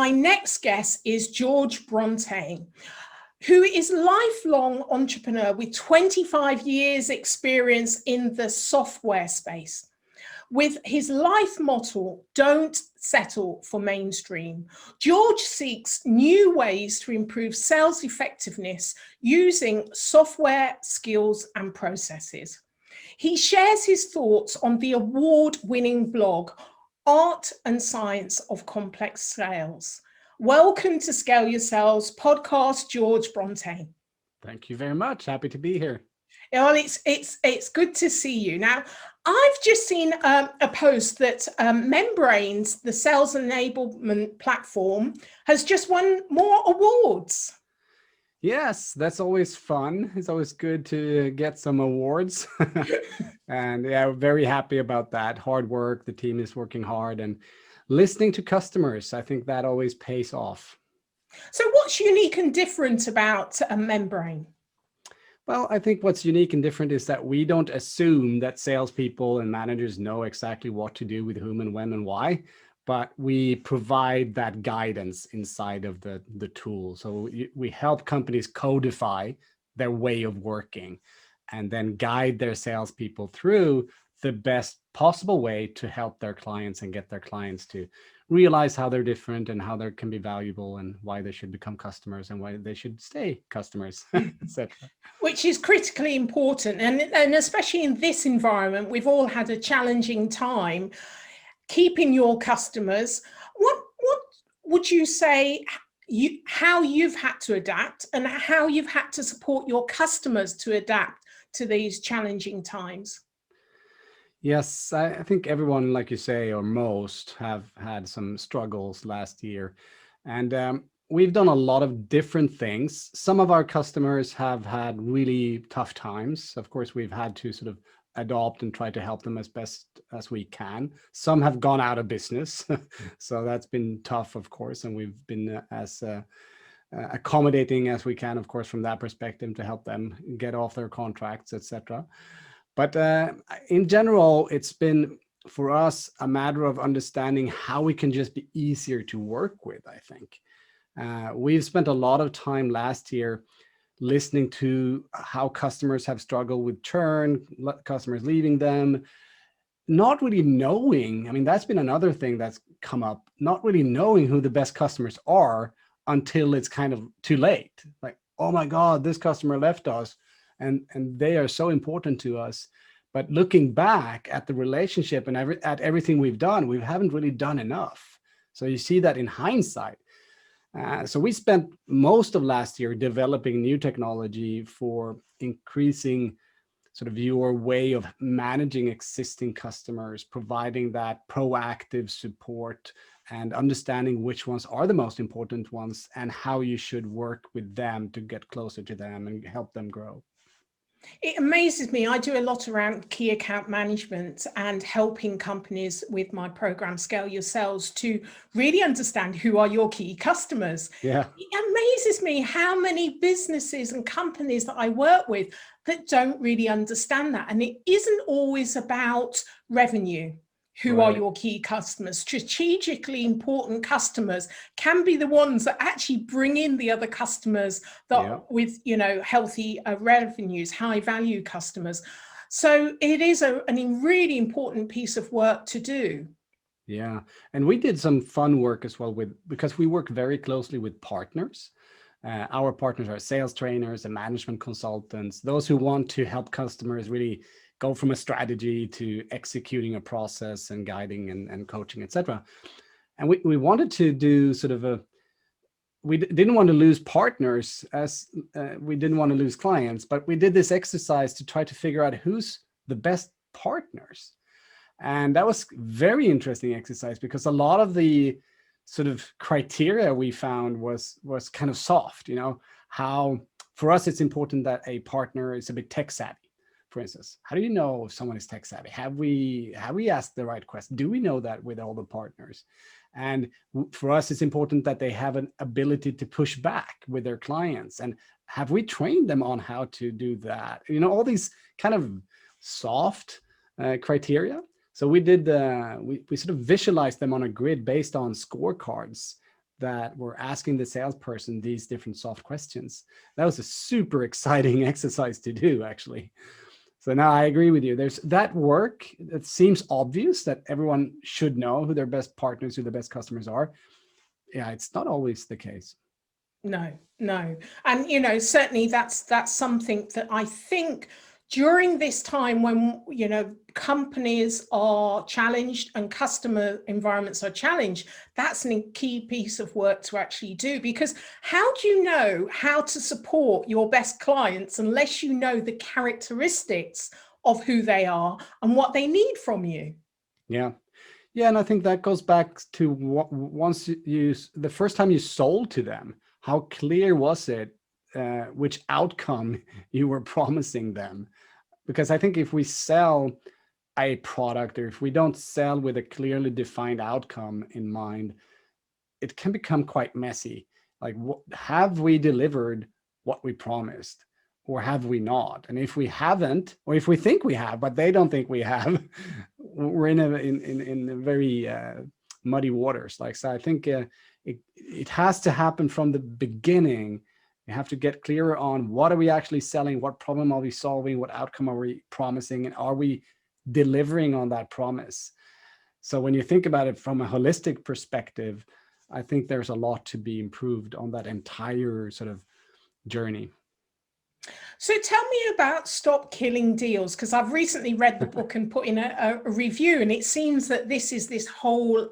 my next guest is George Brontén, who is a lifelong entrepreneur with 25 years experience in the software space. With his life motto, don't settle for mainstream, George seeks new ways to improve sales effectiveness using software skills and processes. He shares his thoughts on the award-winning blog, Art and Science of Complex Sales. Welcome to Scale Your Sales podcast, George Brontén. Thank you very much. Happy to be here. Well, it's good to see you. Now, I've just seen a post that Membranes, the sales enablement platform, has just won more awards. Yes, that's always fun. It's always good to get some awards. And yeah, we're very happy about that. Hard work, the team is working hard and listening to customers. I think that always pays off. So what's unique and different about a Membrane? Well, I think what's unique and different is that we don't assume that salespeople and managers know exactly what to do with whom and when and why, but we provide that guidance inside of the tool. So we help companies codify their way of working and then guide their salespeople through the best possible way to help their clients and get their clients to realize how they're different and how they can be valuable and why they should become customers and why they should stay customers, etc. Which is critically important. And especially in this environment, we've all had a challenging time keeping your customers. What would you say how you've had to adapt and how you've had to support your customers to adapt to these challenging times? Yes, I think everyone, like you say, or most have had some struggles last year. And we've done a lot of different things. Some of our customers have had really tough times. Of course, we've had to sort of adopt and try to help them as best as we can. Some have gone out of business. So that's been tough, of course. And we've been as accommodating as we can, of course, from that perspective to help them get off their contracts, etc. But in general, it's been for us a matter of understanding how we can just be easier to work with, I think. We've spent a lot of time last year listening to how customers have struggled with churn, customers leaving them, not really knowing. I mean, that's been another thing that's come up, not really knowing who the best customers are until it's kind of too late. Like, oh my God, this customer left us. And they are so important to us. But looking back at the relationship and at everything we've done, we haven't really done enough. So you see that in hindsight. So we spent most of last year developing new technology for increasing sort of your way of managing existing customers, providing that proactive support and understanding which ones are the most important ones and how you should work with them to get closer to them and help them grow. It amazes me. I do a lot around key account management and helping companies with my program Scale Your Sales to really understand who are your key customers. Yeah. It amazes me how many businesses and companies that I work with that don't really understand that. And it isn't always about revenue. Who Right. are your key customers? Strategically important customers can be the ones that actually bring in the other customers that with, healthy revenues, high value customers. So it is a really important piece of work to do. Yeah. And we did some fun work as well because we work very closely with partners. Our partners are sales trainers and management consultants, those who want to help customers really go from a strategy to executing a process and guiding and coaching, etc. And we wanted to do sort of we didn't want to lose partners as we didn't want to lose clients, but we did this exercise to try to figure out who's the best partners. And that was very interesting exercise because a lot of the sort of criteria we found was kind of soft, how for us, it's important that a partner is a bit tech savvy. For instance, how do you know if someone is tech savvy? Have we asked the right question? Do we know that with all the partners? And for us, it's important that they have an ability to push back with their clients. And have we trained them on how to do that? All these kind of soft criteria. So we did we sort of visualized them on a grid based on scorecards that were asking the salesperson these different soft questions. That was a super exciting exercise to do, actually. So now I agree with you. There's that work. It seems obvious that everyone should know who their best partners, who the best customers are. Yeah, it's not always the case. No, no. And certainly that's something that I think during this time when, companies are challenged and customer environments are challenged, that's a key piece of work to actually do. Because how do you know how to support your best clients unless you know the characteristics of who they are and what they need from you? Yeah. Yeah, and I think that goes back to once the first time you sold to them, how clear was it which outcome you were promising them? Because I think if we sell a product, or if we don't sell with a clearly defined outcome in mind, it can become quite messy. Like, have we delivered what we promised, or have we not? And if we haven't, or if we think we have, but they don't think we have, we're in a very muddy waters. Like, so I think it has to happen from the beginning. You have to get clearer on what are we actually selling, what problem are we solving, what outcome are we promising, and are we delivering on that promise? So when you think about it from a holistic perspective, I think there's a lot to be improved on that entire sort of journey. So tell me about Stop Killing Deals, because I've recently read the book and put in a review, and it seems that this whole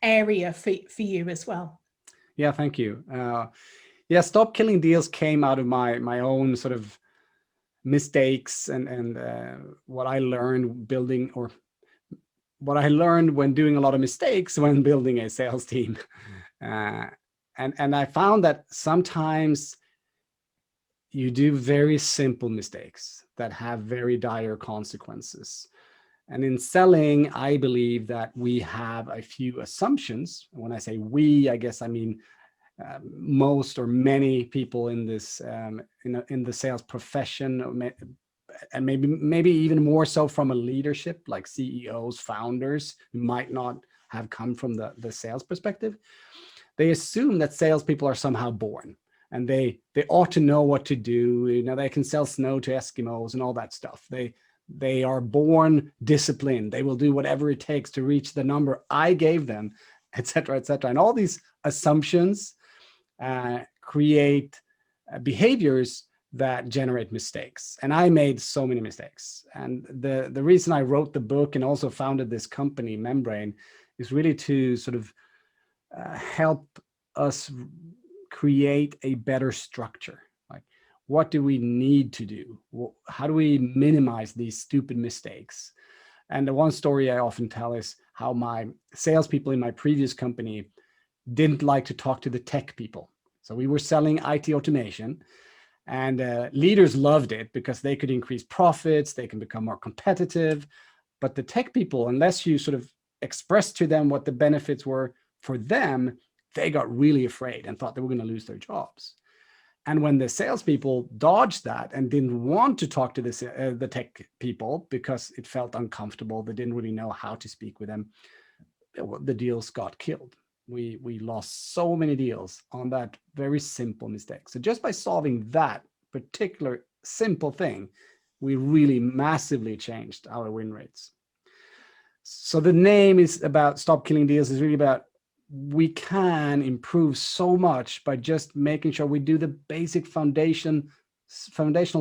area for you as well. Yeah, thank you. Yeah, Stop Killing Deals came out of my own sort of mistakes and what I learned building, or what I learned when doing a lot of mistakes when building a sales team. And I found that sometimes you do very simple mistakes that have very dire consequences. And in selling, I believe that we have a few assumptions. When I say we, I guess I mean most or many people in this in the sales profession, and maybe even more so from a leadership, like CEOs, founders who might not have come from the sales perspective. They assume that salespeople are somehow born, and they ought to know what to do. They can sell snow to Eskimos and all that stuff. They are born disciplined. They will do whatever it takes to reach the number I gave them, et cetera, et cetera. And all these assumptions create behaviors that generate mistakes. And I made so many mistakes. And the reason I wrote the book and also founded this company, Membrane, is really to sort of help us create a better structure. Like, what do we need to do? How do we minimize these stupid mistakes? And the one story I often tell is how my salespeople in my previous company didn't like to talk to the tech people. So we were selling IT automation, and leaders loved it because they could increase profits, they can become more competitive. But the tech people, unless you sort of expressed to them what the benefits were for them, they got really afraid and thought they were going to lose their jobs. And when the salespeople dodged that and didn't want to talk to the tech people because it felt uncomfortable, they didn't really know how to speak with them, the deals got killed. We lost so many deals on that very simple mistake. So just by solving that particular simple thing, we really massively changed our win rates. So the name is about Stop Killing Deals, is really about we can improve so much by just making sure we do the basic foundational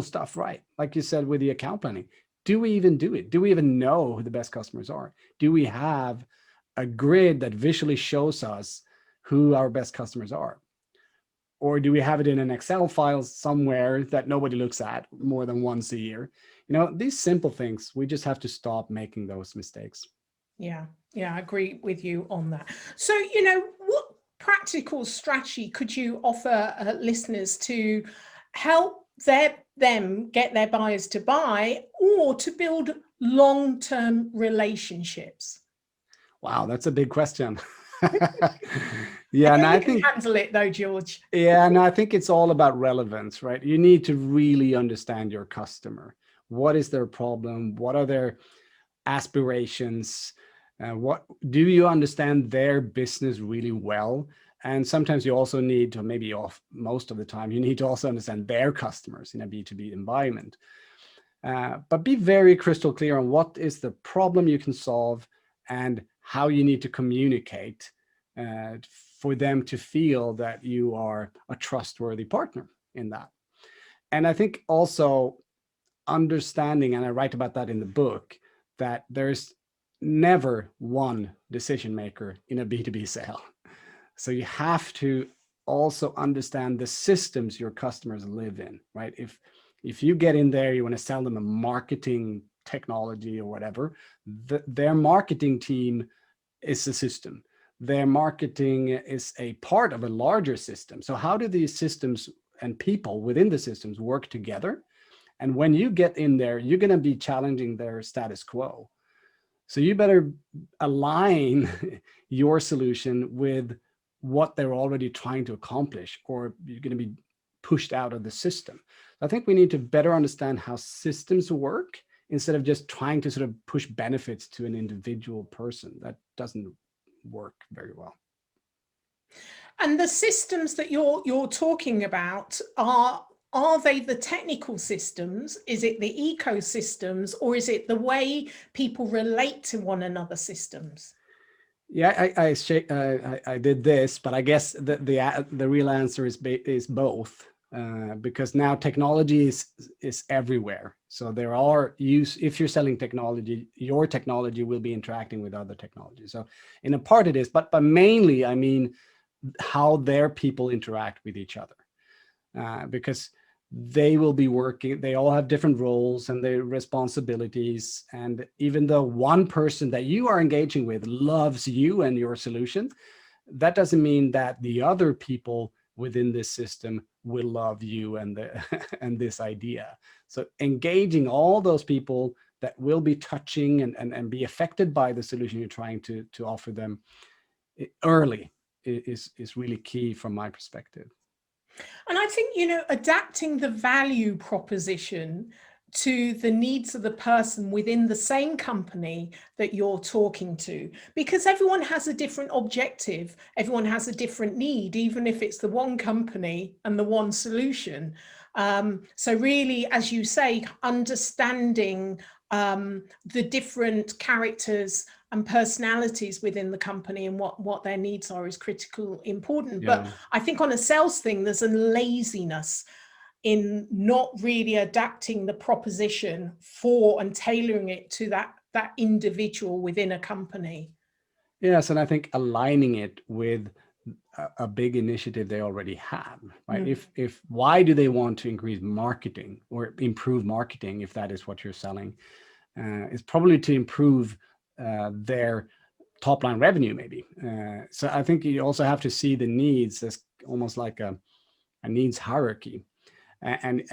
stuff right. Like you said with the account planning, do we even do it? Do we even know who the best customers are? Do we have a grid that visually shows us who our best customers are? Or do we have it in an Excel file somewhere that nobody looks at more than once a year? These simple things, we just have to stop making those mistakes. Yeah, I agree with you on that. So, what practical strategy could you offer listeners to help them get their buyers to buy, or to build long-term relationships? Wow, that's a big question. Yeah, and I think handle it though, George. Yeah, and I think it's all about relevance, right? You need to really understand your customer. What is their problem? What are their aspirations? What do you understand their business really well? And sometimes you also need to, maybe off most of the time, you need to also understand their customers in a B2B environment. But be very crystal clear on what is the problem you can solve and how you need to communicate for them to feel that you are a trustworthy partner in that. And I think also understanding, and I write about that in the book, that there's never one decision maker in a B2B sale. So you have to also understand the systems your customers live in, right? If you get in there, you want to sell them a marketing technology or whatever, their marketing team is a system. Their marketing is a part of a larger system. So how do these systems and people within the systems work together? And when you get in there, you're going to be challenging their status quo. So you better align your solution with what they're already trying to accomplish, or you're going to be pushed out of the system. I think we need to better understand how systems work instead of just trying to sort of push benefits to an individual person. That doesn't work very well. And the systems that you're talking about are they the technical systems? Is it the ecosystems, or is it the way people relate to one another systems? Yeah, I did this, but I guess the real answer is both, because now technology is everywhere. So there are if you're selling technology, your technology will be interacting with other technologies. So in a part it is, but mainly I mean how their people interact with each other, because they will be working, they all have different roles and their responsibilities. And even though one person that you are engaging with loves you and your solution, that doesn't mean that the other people within this system will love you and and this idea. So engaging all those people that will be touching and be affected by the solution you're trying to offer them early is really key from my perspective. And I think, adapting the value proposition to the needs of the person within the same company that you're talking to, because everyone has a different objective, everyone has a different need, even if it's the one company and the one solution. So really, as you say, understanding the different characters and personalities within the company and what their needs are is critical, important. Yeah. But I think on a sales thing, there's a laziness in not really adapting the proposition for and tailoring it to that individual within a company. Yes, and I think aligning it with a big initiative they already have, right? If why do they want to increase marketing or improve marketing, if that is what you're selling? It's probably to improve their top line revenue, maybe. So I think you also have to see the needs as almost like a needs hierarchy. And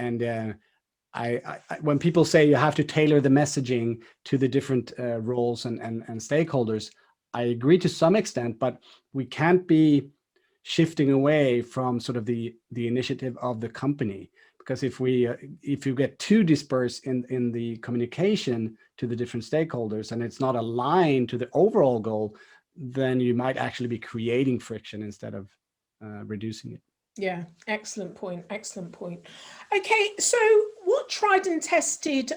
when people say you have to tailor the messaging to the different roles and stakeholders, I agree to some extent, but we can't be shifting away from sort of the initiative of the company. Because if you get too dispersed in the communication to the different stakeholders and it's not aligned to the overall goal, then you might actually be creating friction instead of reducing it. Yeah, excellent point. Excellent point. Okay, so what tried and tested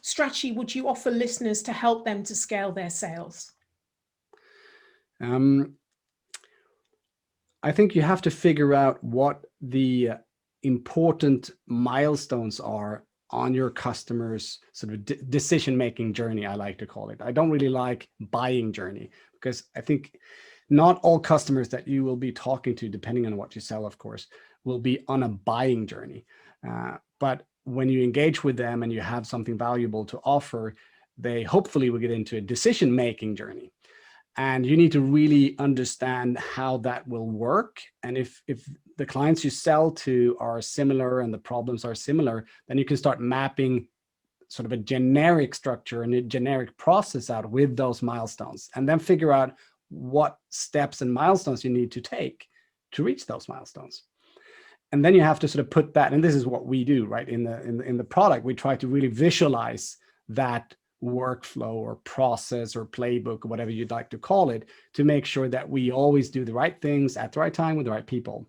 strategy would you offer listeners to help them to scale their sales? I think you have to figure out what the important milestones are on your customer's sort of decision-making journey, I like to call it. I don't really like buying journey, because I think not all customers that you will be talking to, depending on what you sell, of course, will be on a buying journey. But when you engage with them and you have something valuable to offer, they hopefully will get into a decision-making journey. And you need to really understand how that will work. And if the clients you sell to are similar and the problems are similar, then you can start mapping sort of a generic structure and a generic process out with those milestones, and then figure out what steps and milestones you need to take to reach those milestones. And then you have to sort of put that, and this is what we do, right? In the product, we try to really visualize that workflow or process or playbook or whatever you'd like to call it, to make sure that we always do the right things at the right time with the right people.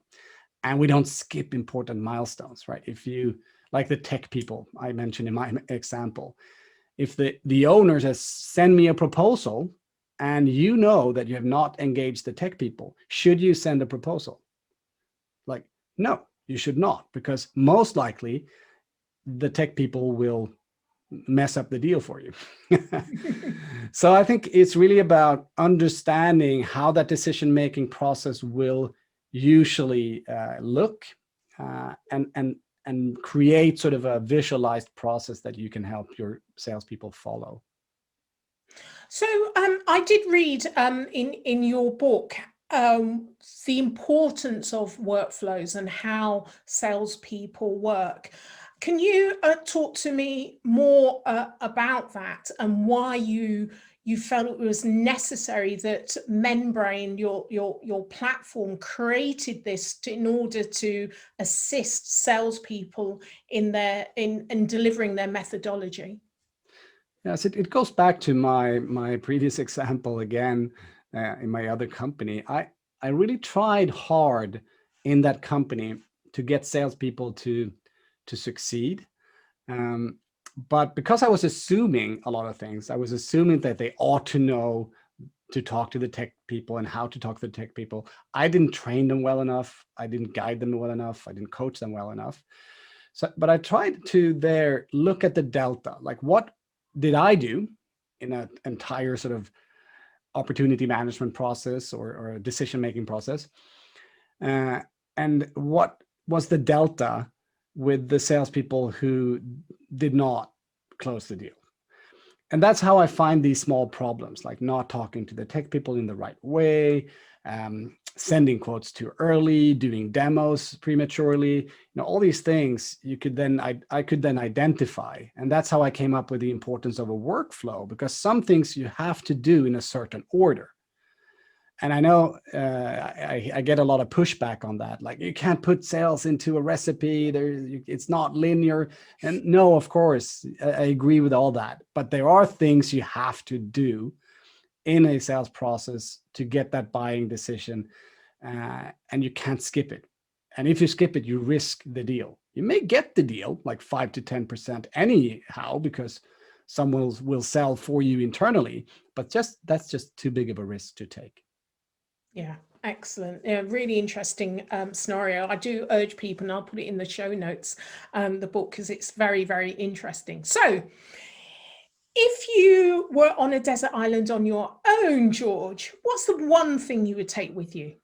And we don't skip important milestones, right? If you, like the tech people I mentioned in my example, if the owners has send me a proposal and you know that you have not engaged the tech people, should you send a proposal? Like, no, you should not, because most likely the tech people will mess up the deal for you. So I think it's really about understanding how that decision-making process will usually look, and create sort of a visualized process that you can help your salespeople follow. So I did read in your book the importance of workflows and how salespeople work. Can you talk to me more about that, and why you felt it was necessary that Membrane, your platform, created this in order to assist salespeople in delivering their methodology? Yes, it goes back to my previous example again, in my other company. I really tried hard in that company to get salespeople to succeed. But because I was assuming a lot of things, I was assuming that they ought to know to talk to the tech people and how to talk to the tech people. I didn't train them well enough. I didn't guide them well enough. I didn't coach them well enough. So, but I tried to there look at the delta, like what did I do in an entire sort of opportunity management process or decision-making process? And what was the delta with the salespeople who did not close the deal? And that's how I find these small problems, like not talking to the tech people in the right way, sending quotes too early, doing demos prematurely, all these things I could then identify. And that's how I came up with the importance of a workflow, because some things you have to do in a certain order. And I know I get a lot of pushback on that. Like, you can't put sales into a recipe. It's not linear. And no, of course, I agree with all that. But there are things you have to do in a sales process to get that buying decision, and you can't skip it. And if you skip it, you risk the deal. You may get the deal, like 5 to 10% anyhow, because someone will sell for you internally. But that's just too big of a risk to take. Yeah, excellent. Yeah, really interesting scenario. I do urge people, and I'll put it in the show notes, the book, because it's very, very interesting. So if you were on a desert island on your own, George, what's the one thing you would take with you?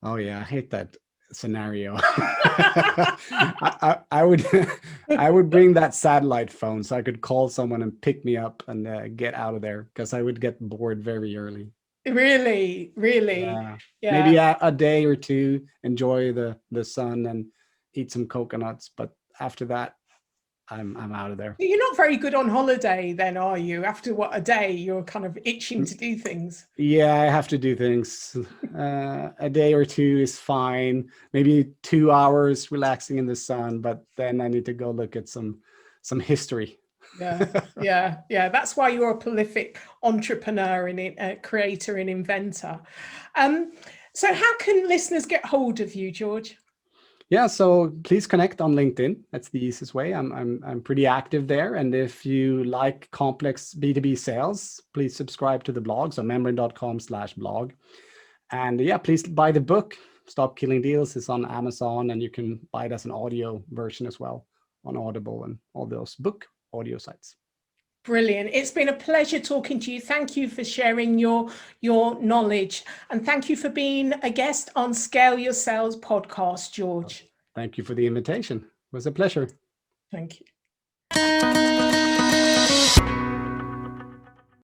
Oh yeah, I hate that scenario. I would I would bring that satellite phone so I could call someone and pick me up and get out of there, because I would get bored very early. Really, really. Yeah. Maybe a day or two, enjoy the sun and eat some coconuts, but after that, I'm out of there. You're not very good on holiday then, are you? After a day, you're kind of itching to do things. Yeah, I have to do things. A day or two is fine. Maybe 2 hours relaxing in the sun, but then I need to go look at some history. Yeah. That's why you're a prolific entrepreneur and creator and inventor. So how can listeners get hold of you, George? Yeah, so please connect on LinkedIn. That's the easiest way. I'm pretty active there. And if you like complex B2B sales, please subscribe to the blog, so membrane.com/blog. And yeah, please buy the book, Stop Killing Deals. It's on Amazon, and you can buy it as an audio version as well on Audible and all those book audio sites. Brilliant. It's been a pleasure talking to you. Thank you for sharing your knowledge. And thank you for being a guest on Scale Your Sales podcast, George. Thank you for the invitation. It was a pleasure. Thank you.